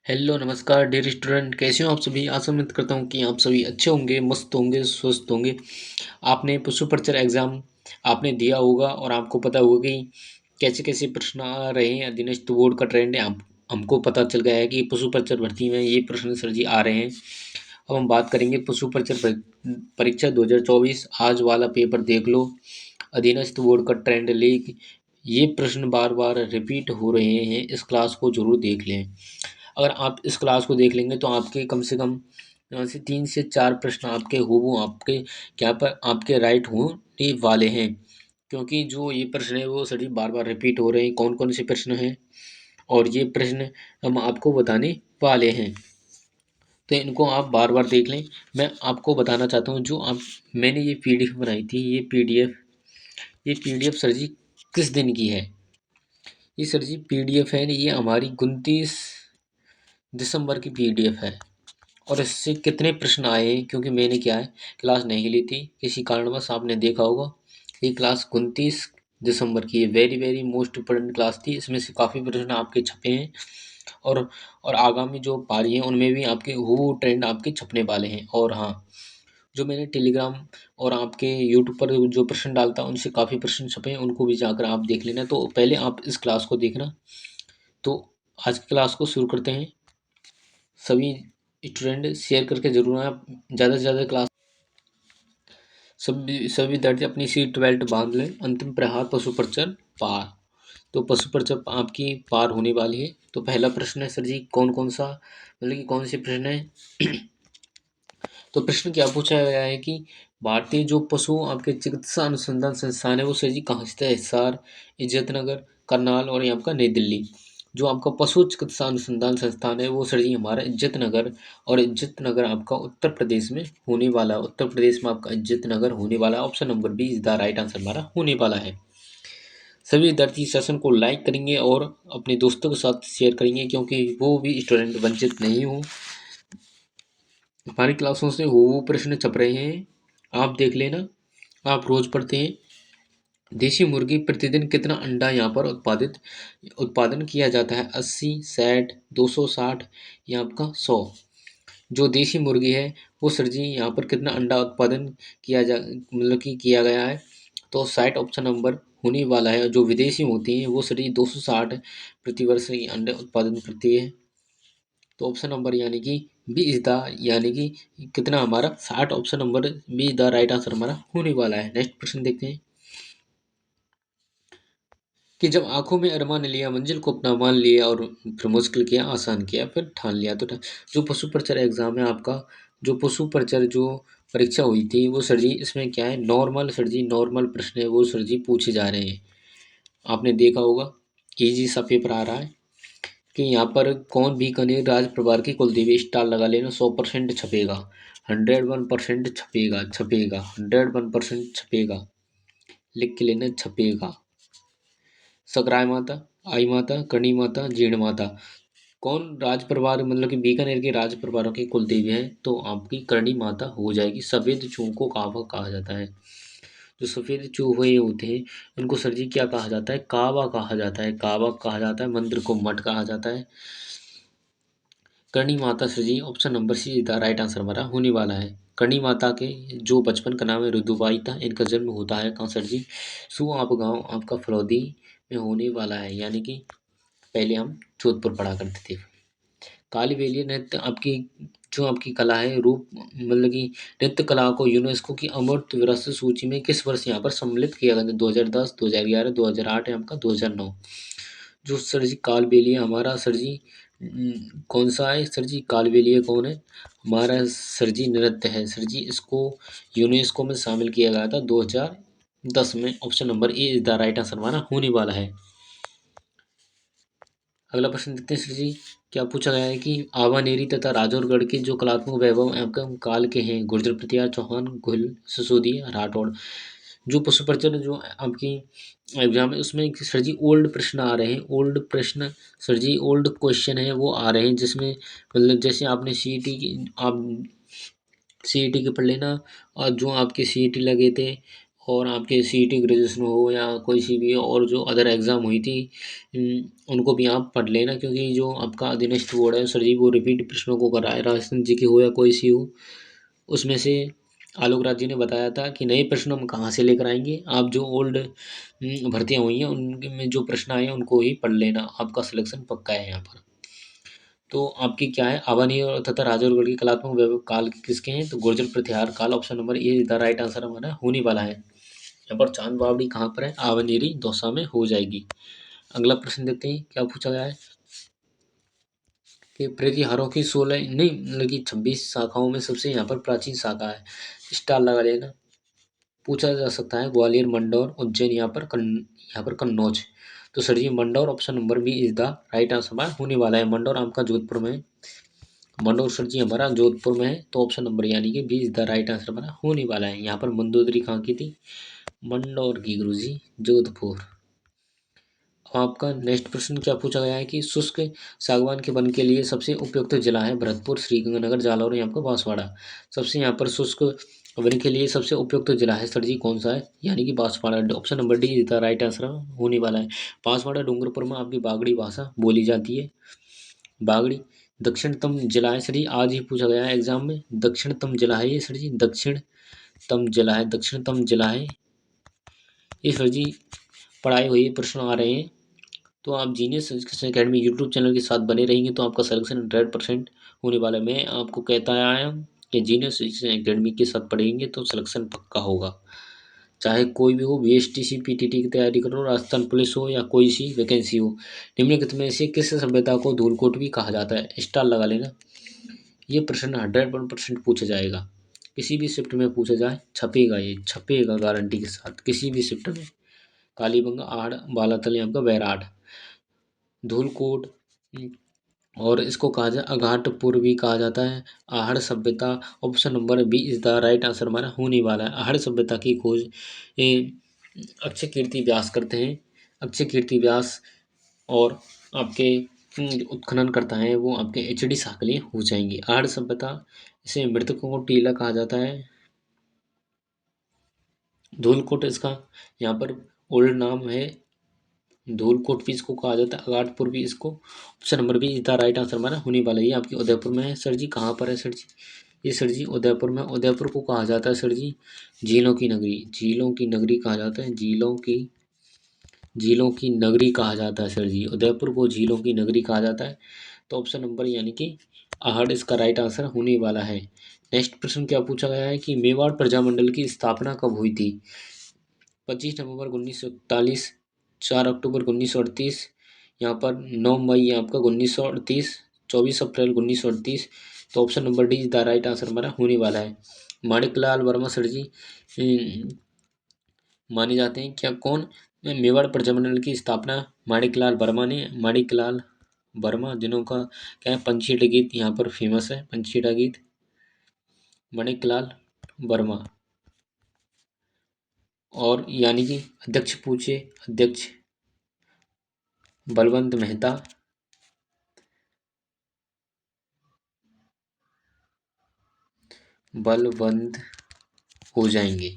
Hello नमस्कार dear student, कैसे हो आप सभी। आशा उम्मीद करता हूँ कि आप सभी अच्छे होंगे, मस्त होंगे, स्वस्थ होंगे। आपने पशु पर्चर एग्ज़ाम आपने दिया होगा और आपको पता होगा कि कैसे कैसे प्रश्न आ रहे हैं। दिनेश तो बोर्ड का ट्रेंड है, हमको पता चल गया है कि पशु पर्चर भर्ती में ये प्रश्न सर जी आ रहे हैं। अब हम बात करेंगे पशु पर्चर परीक्षा 2024। आज वाला पेपर देख लो, अधीनस्थ बोर्ड का ट्रेंड लीक। ये प्रश्न बार बार रिपीट हो रहे हैं, इस क्लास को जरूर देख लें। अगर आप इस क्लास को देख लेंगे तो आपके कम से कम यहाँ से 3 से 4 प्रश्न आपके हूबहू आपके क्या पर आपके राइट होने वाले हैं, क्योंकि जो ये प्रश्न है वो सभी बार बार रिपीट हो रहे हैं। कौन कौन से प्रश्न हैं और ये प्रश्न हम आपको बताने वाले हैं, तो इनको आप बार बार देख लें। मैं आपको बताना चाहता हूँ, जो आप मैंने ये पीडीएफ बनाई थी, ये पीडीएफ सर जी किस दिन की है। ये सर जी पीडीएफ है, ये हमारी 29 दिसंबर की पीडीएफ है। और इससे कितने प्रश्न आए हैं, क्योंकि मैंने क्या है क्लास नहीं ली थी, किसी कारणवश आपने देखा होगा। ये क्लास 29 दिसंबर की है, very very most important class थी। इसमें से काफ़ी प्रश्न आपके छपे हैं और आगामी जो पारी हैं उनमें भी आपके वो ट्रेंड आपके छपने वाले हैं। और हाँ, जो मैंने टेलीग्राम और आपके यूट्यूब पर जो प्रश्न डालता उनसे काफ़ी प्रश्न छपे हैं, उनको भी जाकर आप देख लेना। तो पहले आप इस क्लास को देखना। तो आज की क्लास को शुरू करते हैं। सभी स्टूडेंट शेयर करके जरूर आए, आप ज़्यादा से ज़्यादा क्लास। सभी विद्यार्थी अपनी सीट बेल्ट बांध लें। अंतिम प्रहार पशु पर्चर पार। तो पशु पर्चर आपकी पार होने वाली है। तो पहला प्रश्न है सर जी, कौन कौन सा मतलब कि कौन से प्रश्न है। तो प्रश्न क्या पूछा गया है कि भारतीय जो पशु आपके चिकित्सा अनुसंधान संस्थान है वो सर जी कहाँ स्थित है। हिसार, इज्जतनगर, करनाल और यहाँ आपका नई दिल्ली। जो आपका पशु चिकित्सा अनुसंधान संस्थान है वो सर जी हमारा इज्जतनगर, और इज्जतनगर आपका उत्तर प्रदेश में होने वाला है। उत्तर प्रदेश में आपका इज्जतनगर होने वाला है। Option number B is the right answer हमारा होने वाला है। सभी विद्यार्थी सेशन को लाइक करेंगे और अपने दोस्तों के साथ शेयर करेंगे, क्योंकि वो भी स्टूडेंट वंचित नहीं हो। हमारी क्लासों से वो प्रश्न छप रहे हैं, आप देख लेना। आप रोज पढ़ते हैं। देशी मुर्गी प्रतिदिन कितना अंडा यहाँ पर उत्पादन किया जाता है। 80, 60, 260 या आपका 100। जो देशी मुर्गी है वो सर जी यहाँ पर कितना अंडा उत्पादन मतलब कि किया गया है। तो 60 ऑप्शन नंबर होने वाला है। जो विदेशी होती हैं वो सर जी 260 प्रतिवर्ष अंडे उत्पादन करती है। तो ऑप्शन नंबर यानी कि बी इज द, यानी कि कितना हमारा 60, option number B is the right answer हमारा होने वाला है। नेक्स्ट प्रश्न देखते हैं कि जब आंखों में अरमान लिया, मंजिल को अपना मान लिया और फिर मुश्किल किया आसान किया, फिर ठान लिया। तो जो पशु पर्चर एग्जाम है आपका, जो पशु पर्चर जो परीक्षा हुई थी वो सर जी इसमें क्या है, नॉर्मल सर जी नॉर्मल प्रश्न है वो सर जी पूछे जा रहे हैं। आपने देखा होगा इजी सा पेपर आ रहा है कि यहाँ पर कौन बीकानेर राज परिवार की कुलदेवी, स्टार लगा लेना। 100% छपेगा, 101% छपेगा, छपेगा 101% छपेगा, लिख के लेना छपेगा। सकराय माता, आई माता, करणी माता, जीण माता। कौन राज परिवार मतलब कि बीकानेर के राज परिवारों की कुलदेवी है, तो आपकी करणी माता हो जाएगी। सफेद चूहों को कावा कहा जाता है। जो सफेद चूहे होते हैं उनको सर जी क्या कहा जाता है, कावा कहा जाता है, कावा कहा जाता है। मंदिर को मठ कहा जाता है। Karni Mata sir ji option number C the right answer हमारा होने वाला है। करणी माता के जो बचपन का नाम है रुदुबाई था, इनका जन्म होता है कहाँ सर जी, सुआप गांव आपका फरौदी में होने वाला है। यानी कि पहले हम जोधपुर पढ़ा करते थे। कालबेलिया नृत्य आपकी जो आपकी कला है रूप मतलब कि नृत्य कला को यूनेस्को की अमूर्त विरासत सूची में किस वर्ष यहाँ पर सम्मिलित किया गया था। 2010, 2011, 2008 या आपका 2009। जो सर जी कालबेलिया हमारा सर जी कौन सा है सर जी, कालबेलिया कौन है हमारा सर जी, नृत्य है सर जी। इसको यूनेस्को में शामिल किया गया था 2010 में। Option number A is the right answer हमारा होने वाला है। अगला प्रश्न देखते हैं सर जी, क्या पूछा गया है कि आवानेरी तथा राजौरगढ़ के जो कलात्मक वैभव एवं काल के हैं, गुर्जर प्रतिहार, चौहान, गुहिल, सिसोदिया, राठौड़। जो पशु पर्यटन जो आपकी एग्जाम है उसमें सर जी ओल्ड प्रश्न आ रहे हैं। ओल्ड प्रश्न सर जी ओल्ड क्वेश्चन है वो आ रहे हैं, जिसमें मतलब जैसे आपने सीईटी की आप सीईटी के पढ़ लेना, और जो आपके सीईटी लगे थे और आपके सीईटी ग्रेजुएशन हो या कोई सी भी और जो अदर एग्ज़ाम हुई थी, उनको भी आप पढ़ लेना, क्योंकि जो आपका अधीनस्थ बोर्ड है सर जी वो रिपीट प्रश्नों को कर रहा है, राजस्थान जी की हो या कोई सी हो। उसमें से आलोक राज जी ने बताया था कि नए प्रश्न हम कहाँ से लेकर आएंगे, आप जो ओल्ड भर्तियाँ हुई हैं उनमें जो प्रश्न आए हैं उनको ही पढ़ लेना, आपका सिलेक्शन पक्का है यहाँ पर। तो आपकी क्या है, अवनी और तथा राजौरगढ़ की कलात्मक वैभव काल के किसके हैं, तो गुर्जर प्रतिहार काल, option number A the right answer हमारा होने वाला है। यहाँ पर चांद बावड़ी कहाँ पर है, आवनेरी दौसा में हो जाएगी। अगला प्रश्न देखते हैं क्या पूछा गया है कि प्रतिहारों की 16 नहीं मतलब कि 26 शाखाओं में सबसे यहाँ पर प्राचीन शाखा है, स्टार लगा लेना। पूछा जा सकता है ग्वालियर, मंडौर, उज्जैन, यहाँ पर कन्नौज। तो sir ji Mandore option number B is the right answer हमारा होने वाला है। मंडौर आपका जोधपुर में है। मंडौर सर जी हमारा जोधपुर में है, तो ऑप्शन नंबर यानी कि B is the right answer हमारा होने वाला है। यहाँ पर मंदोदरी कहाँ की थी, मंडौर की गुरुजी, जोधपुर। आपका नेक्स्ट प्रश्न क्या पूछा गया है कि शुष्क सागवान के वन के लिए सबसे उपयुक्त जिला है भरतपुर, श्रीगंगानगर, जालौर या आपका बांसवाड़ा। सबसे यहाँ पर शुष्क वन के लिए सबसे उपयुक्त जिला है सर जी कौन सा है, यानी कि Banswara. Option number D is the right answer होने वाला है। बांसवाड़ा डूंगरपुर में आपकी बागड़ी भाषा बोली जाती है। बागड़ी दक्षिणतम जिला है सर जी, आज ही पूछा गया है एग्जाम में, दक्षिणतम जिला है ये सर जी, दक्षिणतम जिला है, दक्षिणतम जिला है ये सर जी। पढ़ाई हुई प्रश्न आ रहे हैं, तो आप genius education academy YouTube channel के साथ बने रहेंगे तो आपका सिलेक्शन 100% होने वाला है। मैं आपको कहता आया हूँ कि जीनियस एजुकेशन अकेडमी के साथ पढ़ेंगे तो सिलेक्शन पक्का होगा। चाहे कोई भी हो, बीएसटीसी पीटीटी की तैयारी करो, राजस्थान पुलिस हो या कोई सी वैकेंसी हो। निम्नलिखित में से किस सभ्यता को धूलकोट भी कहा जाता है, स्टार लगा लेना। ये प्रश्न 100% पूछा जाएगा, किसी भी शिफ्ट में पूछा जाए छपेगा, ये छपेगा गारंटी के साथ किसी भी शिफ्ट में। कालीबंगा, आहड़, बालातल, आपका बैराड, धूलकोट, और इसको कहा जाए अघाटपुर भी कहा जाता है। आहड़ सभ्यता option number B is the right answer हमारा होने वाला है। आहड़ सभ्यता की खोज अक्षय कीर्ति व्यास करते हैं। अक्षय कीर्ति व्यास और आपके उत्खनन करता है वो आपके एच डी साकले हो जाएंगे। आहड़ सभ्यता, इसे मृतकों को टीला कहा जाता है। धूलकोट इसका यहाँ पर ओल्ड नाम है, धूलकोट भी इसको कहा जाता है, अगाटपुर भी इसको। Option number B is the right answer हमारा होने वाला है। ये आपकी उदयपुर में है सर जी, कहाँ पर है सर जी, ये सर जी उदयपुर में। उदयपुर को कहा जाता है सर जी झीलों की नगरी, झीलों की नगरी कहा जाता है, झीलों की नगरी कहा जाता है सर जी, उदयपुर को झीलों की नगरी कहा जाता है। तो ऑप्शन नंबर यानी कि आहड़ इसका राइट आंसर होने वाला है। नेक्स्ट प्रश्न क्या पूछा गया है कि मेवाड़ प्रजामंडल की स्थापना कब हुई थी, 25 नवंबर 1941, 4 अक्टूबर 1938, यहाँ पर 9 मई आपका 1938, 24 अप्रैल 1938। तो option number D is the right answer हमारा होने वाला है। माणिकलाल वर्मा सर जी माने जाते हैं, क्या कौन, मेवाड़ प्रजामंडल की स्थापना माणिकलाल वर्मा ने, माणिकलाल वर्मा जिन्हों का क्या है पंचीटा गीत यहाँ पर फेमस है, पंचीटा गीत, माणिकलाल वर्मा। और यानी कि अध्यक्ष पूछे, अध्यक्ष बलवंत मेहता, बलवंत हो जाएंगे।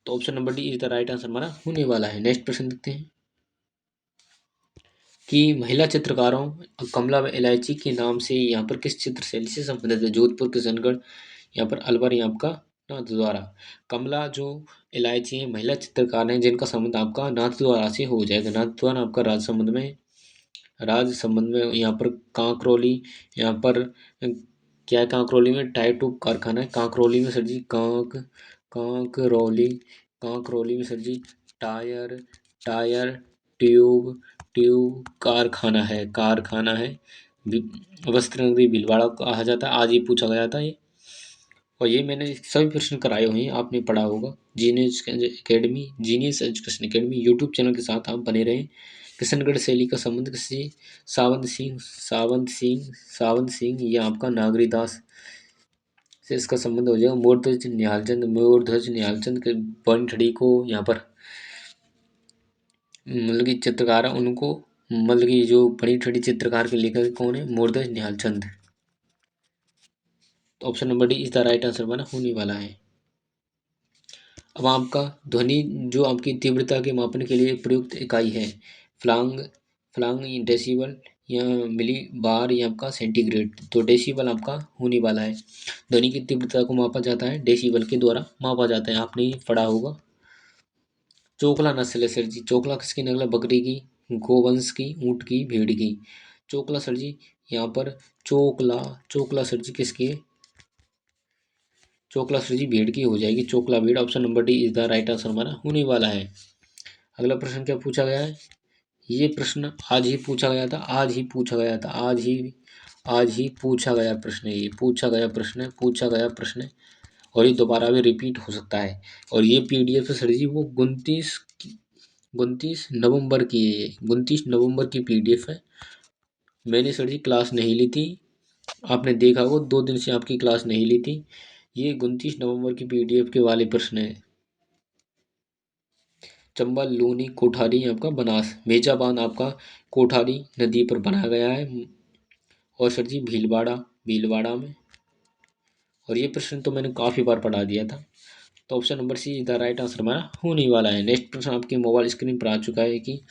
तो option number D is the right answer हमारा होने वाला है। नेक्स्ट प्रश्न देखते हैं कि महिला चित्रकारों कमला व इलायची के नाम से यहाँ पर किस चित्रशैली से संबंधित है, जोधपुर, किशनगढ़, यहाँ पर अलवर, यहाँ आपका नाथद्वारा। कमला जो इलायची है महिला चित्रकार हैं जिनका संबंध आपका नाथद्वारा से हो जाएगा। नाथद्वारा आपका राजसमंद में, राजसमंद में, यहाँ पर कांकरोली, यहाँ पर क्या है, कांकरोली में टायर ट्यूब कारखाना है, कांकरोली में सर जी कांकरोली, कांकरोली में सर जी टायर टायर ट्यूब कारखाना है, वस्त्र नगरी भीलवाड़ा कहा जाता है, आज ही पूछा गया था ये। और ये मैंने सभी प्रश्न कराए हुए हैं, आपने पढ़ा होगा। Genius education academy YouTube channel के साथ आप बने रहें। किशनगढ़ शैली का संबंध किसी, सावंत सिंह ये आपका नागरीदास से इसका संबंध हो जाएगा। मोरध्वज निहालचंद के बनठड़ी को यहाँ पर मतलब कि चित्रकार है उनको, मतलब कि जो बड़ी ठड़ी चित्रकार के लेखक कौन है, मोरध्वज निहालचंद। तो option number D is the right answer बना होने वाला है। अब आपका ध्वनि जो आपकी तीव्रता के मापन के लिए प्रयुक्त इकाई है, फ्लांग फ्लांग डेसिबल या मिली बार या आपका सेंटीग्रेड। तो डेसिबल आपका होने वाला है। ध्वनि की तीव्रता को मापा जाता है डेसिबल के द्वारा मापा जाता है, आपने ये पढ़ा होगा। चोकला नस्ल है सर जी, चोकला किसकी नस्ल है? बकरी की, गोवंश की, ऊँट की, भेड़ की। चोकला सर जी यहाँ पर चोकला चोकला सर जी किसकी है? चोकला सर जी भेड़ की हो जाएगी, चोकला भेड़। Option number D is the right answer हमारा होने वाला है। अगला प्रश्न क्या पूछा गया है? ये प्रश्न आज ही पूछा गया था, आज ही पूछा गया था, आज ही पूछा गया प्रश्न है, ये पूछा गया प्रश्न है, पूछा गया प्रश्न है। और ये दोबारा भी रिपीट हो सकता है। और ये पीडीएफ है सर जी वो 29 नवंबर की है, ये 29 नवंबर की पीडीएफ है। मैंने सर जी क्लास नहीं ली थी, आपने देखा वो 2 दिन से आपकी क्लास नहीं ली थी। ये 29 नवंबर की पीडीएफ के वाले प्रश्न है। चंबल लूनी कोठारी आपका बनास मेजा बांध आपका कोठारी नदी पर बनाया गया है। और सर जी भीलवाड़ा भीलवाड़ा में। और ये प्रश्न तो मैंने काफ़ी बार पढ़ा दिया था। तो option number C the right answer हमारा होने वाला है। नेक्स्ट प्रश्न आपके मोबाइल स्क्रीन पर आ चुका है कि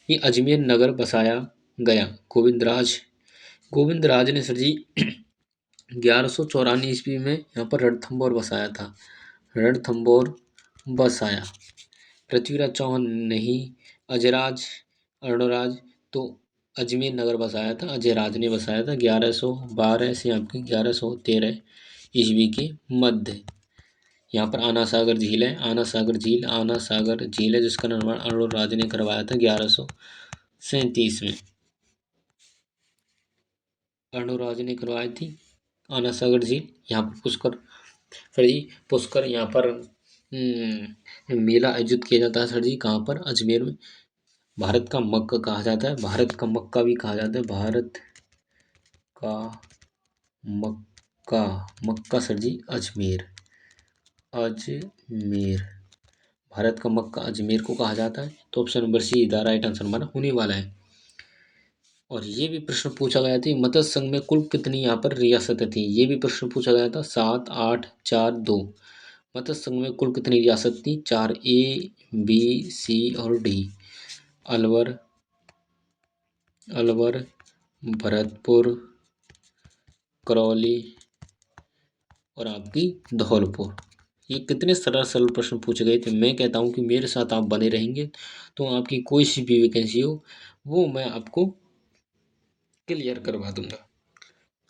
ये अजमेर नगर बसाया गया गोविंद राज ने सर जी 1194 में यहाँ पर रणथंभौर बसाया था। रणथंभौर बसाया। पृथ्वीराज चौहान नहीं, अजयराज अर्णोराज तो अजमेर नगर बसाया था, अजयराज ने बसाया था 1112 से आपकी 1113 ईस्वी के मध्य। यहाँ पर आना सागर झील है, आना सागर झील है जिसका निर्माण अर्णोराज ने करवाया था 1137 में। अर्णोराज ने करवाई थी आना सागर झील। यहाँ पर पुष्कर सर जी पुष्कर यहाँ पर मेला आयोजित किया जाता है सर जी, कहाँ पर? अजमेर में। भारत का मक्का कहा जाता है, भारत का मक्का भी कहा जाता है, भारत का मक्का। मक्का सर जी अजमेर, अजमेर। भारत का मक्का अजमेर को कहा जाता है। तो option number C the right answer हमारा होने वाला है। और ये भी प्रश्न पूछा गया था मत्स्य संघ में कुल कितनी यहाँ पर रियासतें थी, ये भी प्रश्न पूछा गया था 7, 8, 4, 2। मत्स्य संघ में कुल कितनी रियासत थी? 4, ए बी सी और डी। अलवर अलवर भरतपुर, करौली और आपकी धौलपुर। ये कितने सरल सरल प्रश्न पूछे गए थे। मैं कहता हूँ कि मेरे साथ आप बने रहेंगे तो आपकी कोई सी भी वैकेंसी हो वो मैं आपको क्लियर करवा दूंगा।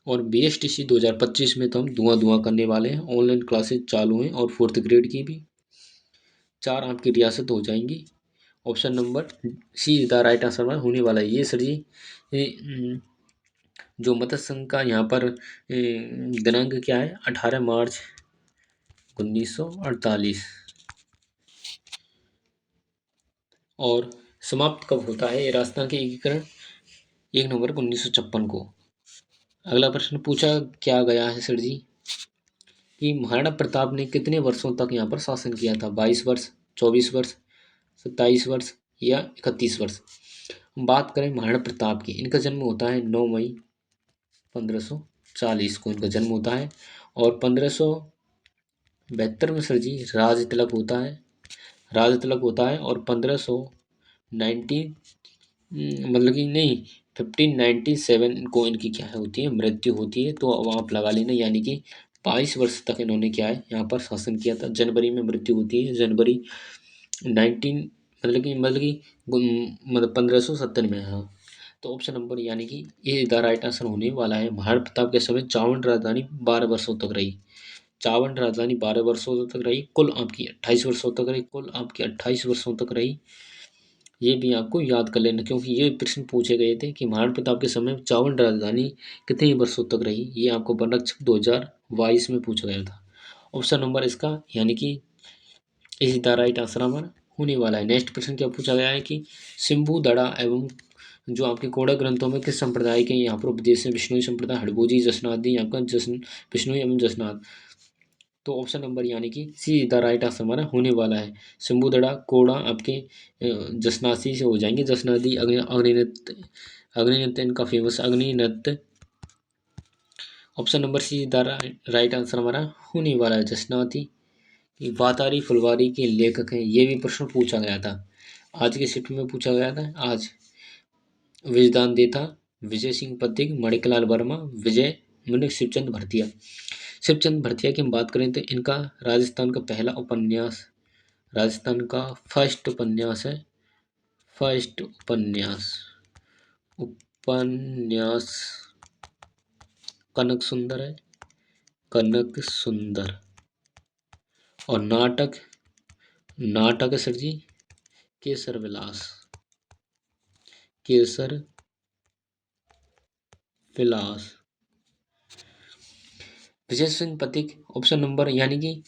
और BSTC 2025 में तो हम धुआं धुआं करने वाले हैं। ऑनलाइन क्लासेस चालू हैं और 4th ग्रेड की भी। 4 आपकी रियासत हो जाएंगी। Option number C the right answer होने वाला है। ये सर जी जो मत्स्य संघ का यहाँ पर दिनांक क्या है? 18 मार्च 1948। और समाप्त कब होता है ये राजस्थान के एकीकरण? 1 नवंबर 1956 को। अगला प्रश्न पूछा क्या गया है सर जी कि महाराणा प्रताप ने कितने वर्षों तक यहाँ पर शासन किया था? 22 वर्ष, 24 वर्ष, 27 वर्ष या 31 वर्ष। हम बात करें महाराणा प्रताप की, इनका जन्म होता है 9 मई 1540 को इनका जन्म होता है। और 1572 में सर जी राज तिलक होता है, और 1519 मतलब कि नहीं 1597 को इनकी क्या होती है? मृत्यु होती है। तो अब आप लगा लेना, यानी कि 22 वर्ष तक इन्होंने क्या है यहाँ पर शासन किया था। जनवरी में मृत्यु होती है, जनवरी 19 मतलब 1570 में। हाँ, तो ऑप्शन नंबर यानी कि ये द राइट आंसर होने वाला है। महाराणा प्रताप के समय चावंड राजधानी 12 वर्षों तक रही। चावंड राजधानी 12 वर्षों तक रही, कुल आपकी 28 वर्षों तक रही, कुल आपकी 28 वर्षों तक रही। ये भी आपको याद कर लेना क्योंकि ये प्रश्न पूछे गए थे कि महाराणा प्रताप के समय चावंड राजधानी कितने वर्षों तक रही। ये आपको वनरक्षक 2022 में पूछा गया था। ऑप्शन नंबर इसका यानी कि इसी द राइट आंसर हमारा होने वाला है। नेक्स्ट प्रश्न क्या पूछा गया है कि सिंभु दड़ा एवं जो आपके कोड़ा ग्रंथों में किस संप्रदाय के यहाँ पर उपदेश है? विष्णुई संप्रदाय, हड़बोजी, जसनादी, आपका जसन विष्णुई एवं जसनाद। तो ऑप्शन नंबर यानी कि सी द राइट आंसर हमारा होने वाला है। सिंबुदड़ा कोड़ा आपके जसनासी से हो जाएंगे, जसनादी अग्निनृत्य, अग्निनृत्य इनका फेमस अग्निनृत्य। Option number C the right answer हमारा होने वाला है, जसनाती कि वातारी फुलवारी के लेखक हैं, ये भी प्रश्न पूछा गया था, आज की शिफ्ट में पूछा गया था आज। विजयदान देता, विजय सिंह पथिक, मणिकलाल वर्मा, विजय मुनि, शिवचंद भरतिया। शिवचंद भरतिया की हम बात करें तो इनका राजस्थान का पहला उपन्यास, राजस्थान का फर्स्ट उपन्यास है, फर्स्ट उपन्यास, उपन्यास कनक सुंदर है, कनक सुंदर। और नाटक, नाटक है सर जी केसर विलास, केसर विलास। विजय सिंह पथिक ऑप्शन नंबर, यानी कि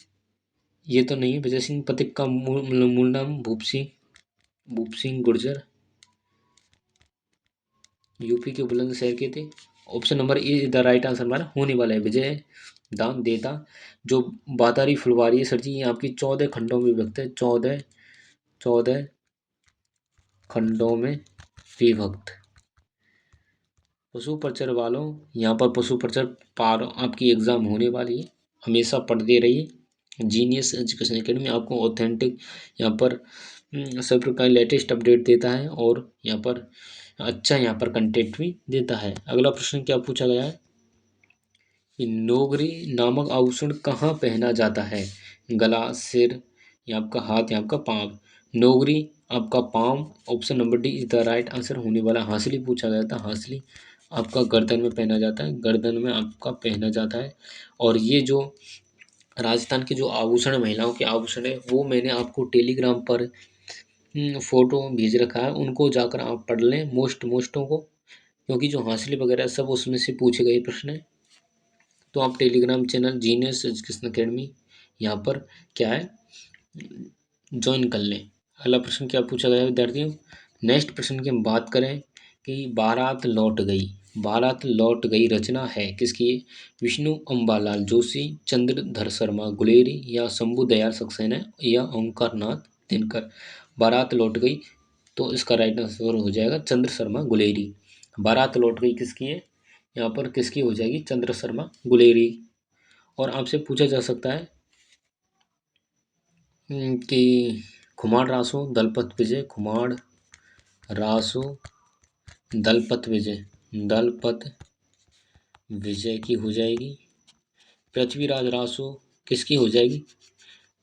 ये तो नहीं है। विजय सिंह पथिक का मूल नाम भूप सिंह गुर्जर, यूपी के बुलंदशहर के थे। Option number A the right answer हमारा होने वाला है। विजय दान देता। जो बातारी फुलवारी है सर जी, ये आपकी 14 खंडों में विभक्त है, 14 खंडों में विभक्त। पशु प्रचर वालों, यहाँ पर पशु प्रचर पार आपकी एग्जाम होने वाली है, हमेशा पढ़ते रहिए। जीनियस एजुकेशन अकेडमी आपको ऑथेंटिक यहाँ पर सब प्रकार लेटेस्ट अपडेट देता है, और यहाँ पर अच्छा यहाँ पर कंटेंट भी देता है। अगला प्रश्न क्या पूछा गया है कि नोगरी नामक आभूषण कहाँ पहना जाता है? गला, सिर, या आपका हाथ, या आपका पाँव। नोगरी आपका पाँव, option number D is the right answer होने वाला। हांसली पूछा गया था, हांसली आपका गर्दन में पहना जाता है, गर्दन में आपका पहना जाता है। और ये जो राजस्थान के जो आभूषण, महिलाओं के आभूषण है, वो मैंने आपको टेलीग्राम पर फोटो भेज रखा है, उनको जाकर आप पढ़ लें, मोस्टों को, क्योंकि जो हांसली वगैरह सब उसमें से पूछे गए प्रश्न है। तो आप Telegram channel genius education academy यहाँ पर क्या है ज्वाइन कर लें। अगला प्रश्न क्या पूछा गया विद्यार्थियों? नेक्स्ट प्रश्न की हम बात करें कि बारात लौट गई, बारात लौट गई रचना है किसकी? विष्णु अम्बालाल जोशी, चंद्रधर शर्मा गुलेरी, या शंभू दयाल सक्सेना, या ओंकार नाथ दिनकर। बारात लौट गई, तो इसका राइट आंसर हो जाएगा चंद्र शर्मा गुलेरी। बारात लौट गई किसकी है? यहाँ पर किसकी हो जाएगी? चंद्र शर्मा गुलेरी। और आपसे पूछा जा सकता है कि खुमार रासो दलपत विजय, खुमार रासो दलपत विजय, दलपत विजय की हो जाएगी। पृथ्वीराज रासो किसकी हो जाएगी?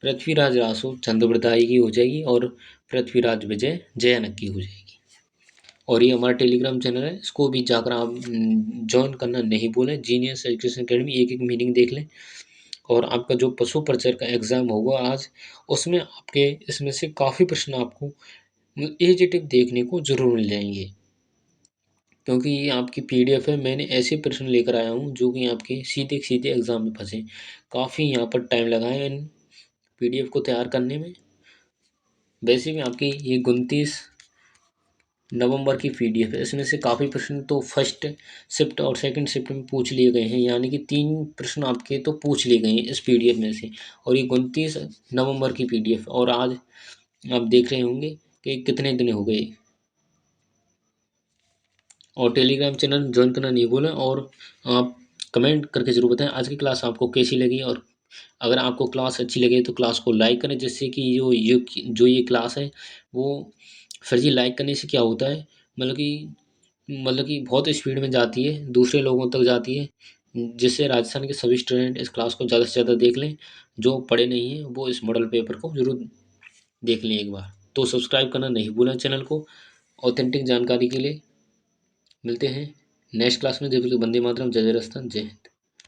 पृथ्वीराज रासो चंद्रवृदाई की हो जाएगी, और पृथ्वीराज विजय जयानक की हो जाएगी। और ये हमारा टेलीग्राम चैनल है, इसको भी जाकर आप ज्वाइन करना नहीं भूलें। जीनियस एजुकेशन अकेडमी, एक एक मीनिंग देख लें। और आपका जो पशु परिचर का एग्ज़ाम होगा आज, उसमें आपके इसमें से काफ़ी प्रश्न आपको एजिटिव देखने को जरूर मिल जाएंगे, क्योंकि ये आपकी पीडीएफ है। मैंने ऐसे प्रश्न लेकर आया हूँ जो कि आपके सीधे सीधे एग्ज़ाम में फंसे। काफ़ी यहाँ पर टाइम लगा है इन पीडीएफ को तैयार करने में। वैसे भी आपकी ये 29 नवंबर की पीडीएफ है, इसमें से काफ़ी प्रश्न तो फर्स्ट शिफ्ट और सेकंड शिफ्ट में पूछ लिए गए हैं, यानी कि 3 प्रश्न आपके तो पूछ लिए गए हैं इस पीडीएफ में से। और ये 29 नवंबर की पीडीएफ, और आज आप देख रहे होंगे कि कितने दिन हो गए। और टेलीग्राम चैनल ज्वाइन करना नहीं भूलें, और आप कमेंट करके ज़रूर बताएं आज की क्लास आपको कैसी लगी। और अगर आपको क्लास अच्छी लगे तो क्लास को लाइक करें, जिससे कि जो ये क्लास है वो, सर जी लाइक करने से क्या होता है, मतलब कि बहुत स्पीड में जाती है, दूसरे लोगों तक जाती है, जिससे राजस्थान के सभी स्टूडेंट इस क्लास को ज़्यादा से ज़्यादा देख लें। जो पढ़े नहीं हैं वो इस मॉडल पेपर को जरूर देख लें एक बार। तो सब्सक्राइब करना नहीं भूलें चैनल को, ऑथेंटिक जानकारी के लिए। मिलते हैं नेक्स्ट क्लास में। जब तक वंदे मातरम, जय जय राजस्थान, जय हिंद।